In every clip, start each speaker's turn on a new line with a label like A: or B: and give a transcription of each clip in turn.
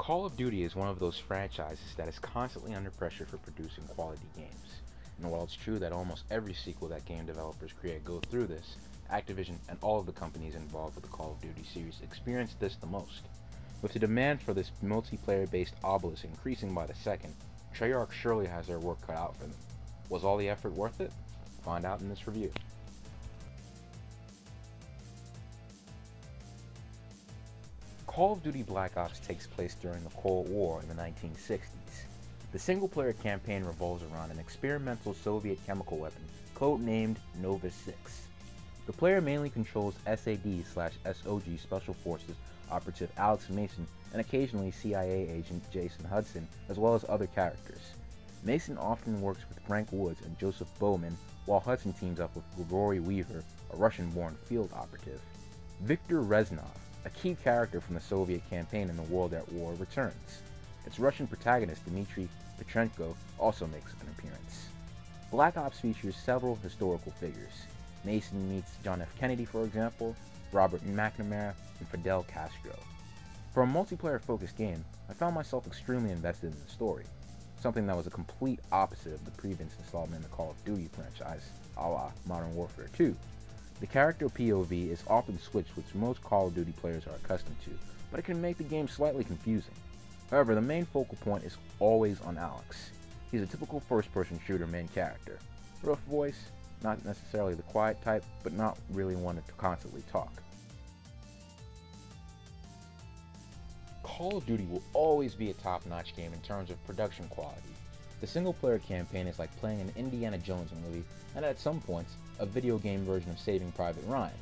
A: Call of Duty is one of those franchises that is constantly under pressure for producing quality games. And while it's true that almost every sequel that game developers create go through this, Activision and all of the companies involved with the Call of Duty series experience this the most. With the demand for this multiplayer-based obelisk increasing by the second, Treyarch surely has their work cut out for them. Was all the effort worth it? Find out in this review. Call of Duty Black Ops takes place during the Cold War in the 1960s. The single-player campaign revolves around an experimental Soviet chemical weapon codenamed Nova 6. The player mainly controls SAD/SOG Special Forces operative Alex Mason and occasionally CIA agent Jason Hudson, as well as other characters. Mason often works with Frank Woods and Joseph Bowman, while Hudson teams up with Grigory Weaver, a Russian-born field operative. Viktor Reznov, a key character from the Soviet campaign in the World at War, returns. Its Russian protagonist Dmitry Petrenko also makes an appearance. Black Ops features several historical figures. Mason meets John F. Kennedy, for example, Robert McNamara, and Fidel Castro. For a multiplayer-focused game, I found myself extremely invested in the story, something that was a complete opposite of the previous installment in the Call of Duty franchise, a la Modern Warfare 2. The character POV is often switched, which most Call of Duty players are accustomed to, but it can make the game slightly confusing. However, the main focal point is always on Alex. He's a typical first-person shooter main character. Rough voice, not necessarily the quiet type, but not really one to constantly talk. Call of Duty will always be a top-notch game in terms of production quality. The single-player campaign is like playing an Indiana Jones movie, and at some points, a video game version of Saving Private Ryan.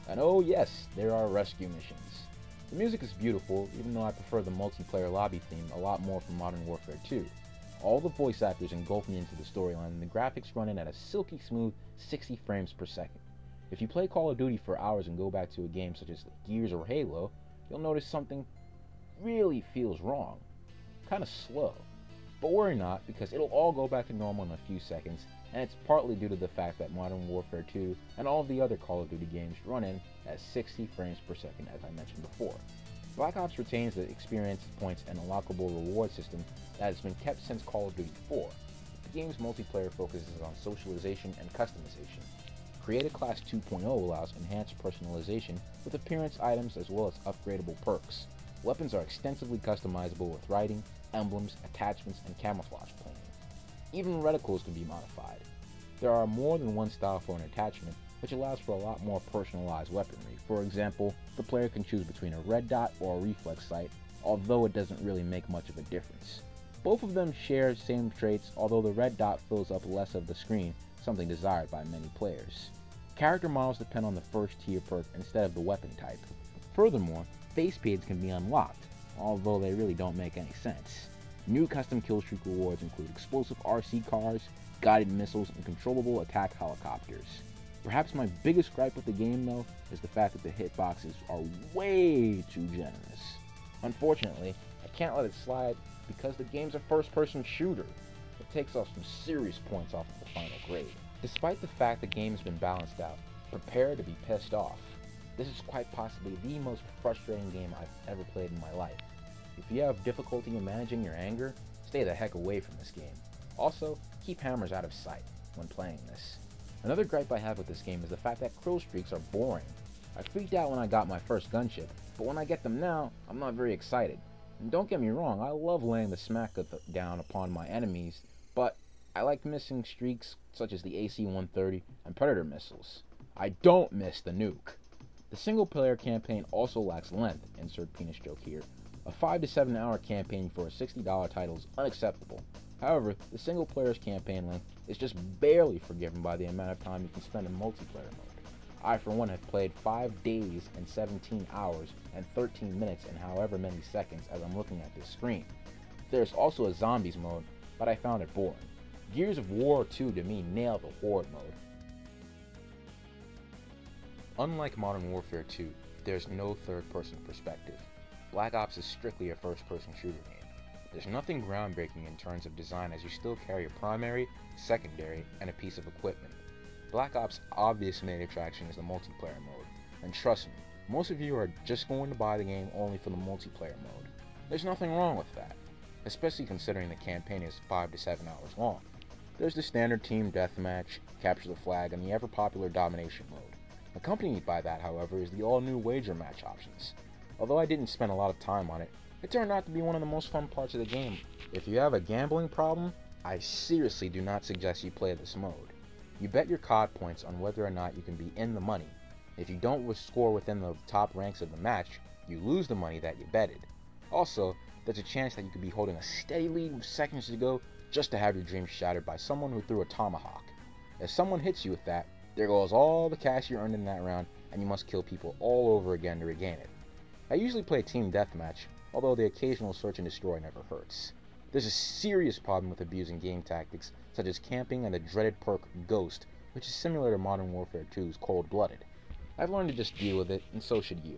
A: And oh yes, there are rescue missions. The music is beautiful, even though I prefer the multiplayer lobby theme a lot more from Modern Warfare 2. All the voice actors engulf me into the storyline, and the graphics run in at a silky smooth 60 frames per second. If you play Call of Duty for hours and go back to a game such as Gears or Halo, you'll notice something really feels wrong. Kinda slow. But worry not, because it'll all go back to normal in a few seconds, and it's partly due to the fact that Modern Warfare 2 and all of the other Call of Duty games run in at 60 frames per second, as I mentioned before. Black Ops retains the experience points and unlockable reward system that has been kept since Call of Duty 4. The game's multiplayer focuses on socialization and customization. Create a Class 2.0 allows enhanced personalization with appearance items as well as upgradable perks. Weapons are extensively customizable with writing, emblems, attachments, and camouflage planning. Even reticles can be modified. There are more than one style for an attachment, which allows for a lot more personalized weaponry. For example, the player can choose between a red dot or a reflex sight, although it doesn't really make much of a difference. Both of them share same traits, although the red dot fills up less of the screen, something desired by many players. Character models depend on the first tier perk instead of the weapon type. Furthermore, face paints can be unlocked, although they really don't make any sense. New custom killstreak rewards include explosive RC cars, guided missiles, and controllable attack helicopters. Perhaps my biggest gripe with the game, though, is the fact that the hitboxes are way too generous. Unfortunately, I can't let it slide because the game's a first-person shooter. It takes off some serious points off of the final grade. Despite the fact the game's been balanced out, prepare to be pissed off. This is quite possibly the most frustrating game I've ever played in my life. If you have difficulty in managing your anger, stay the heck away from this game. Also, keep hammers out of sight when playing this. Another gripe I have with this game is the fact that kill streaks are boring. I freaked out when I got my first gunship, but when I get them now, I'm not very excited. And don't get me wrong, I love laying the smack down upon my enemies, but I like missing streaks such as the AC-130 and Predator missiles. I don't miss the nuke. The single-player campaign also lacks length, insert penis joke here. A 5 to 7 hour campaign for a $60 title is unacceptable. However, the single player's campaign length is just barely forgiven by the amount of time you can spend in multiplayer mode. I for one have played 5 days and 17 hours and 13 minutes and however many seconds as I'm looking at this screen. There's also a zombies mode, but I found it boring. Gears of War 2 to me nailed the horde mode. Unlike Modern Warfare 2, there's no third-person perspective. Black Ops is strictly a first-person shooter game. There's nothing groundbreaking in terms of design as you still carry a primary, secondary, and a piece of equipment. Black Ops' obvious main attraction is the multiplayer mode, and trust me, most of you are just going to buy the game only for the multiplayer mode. There's nothing wrong with that, especially considering the campaign is 5 to 7 hours long. There's the standard team deathmatch, capture the flag, and the ever-popular domination mode. Accompanied by that, however, is the all-new wager match options. Although I didn't spend a lot of time on it, it turned out to be one of the most fun parts of the game. If you have a gambling problem, I seriously do not suggest you play this mode. You bet your COD points on whether or not you can be in the money. If you don't score within the top ranks of the match, you lose the money that you betted. Also, there's a chance that you could be holding a steady lead with seconds to go just to have your dreams shattered by someone who threw a tomahawk. If someone hits you with that, there goes all the cash you earned in that round, and you must kill people all over again to regain it. I usually play team deathmatch, although the occasional search and destroy never hurts. There's a serious problem with abusing game tactics, such as camping and the dreaded perk Ghost, which is similar to Modern Warfare 2's Cold-Blooded. I've learned to just deal with it, and so should you.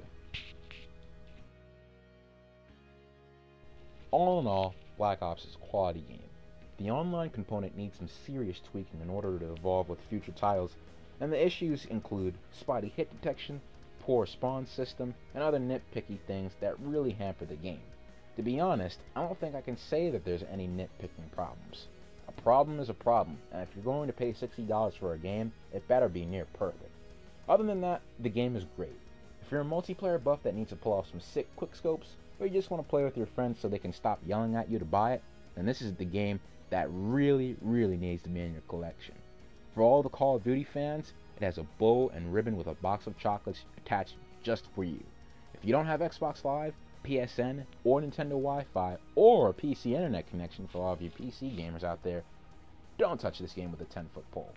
A: All in all, Black Ops is a quality game. The online component needs some serious tweaking in order to evolve with future titles, and the issues include spotty hit detection, poor spawn system, and other nitpicky things that really hamper the game. To be honest, I don't think I can say that there's any nitpicking problems. A problem is a problem, and if you're going to pay $60 for a game, it better be near perfect. Other than that, the game is great. If you're a multiplayer buff that needs to pull off some sick quickscopes, or you just want to play with your friends so they can stop yelling at you to buy it, then this is the game that really needs to be in your collection. For all the Call of Duty fans, it has a bow and ribbon with a box of chocolates attached just for you. If you don't have Xbox Live, PSN, or Nintendo Wi-Fi, or a PC internet connection for all of you PC gamers out there, don't touch this game with a 10-foot pole.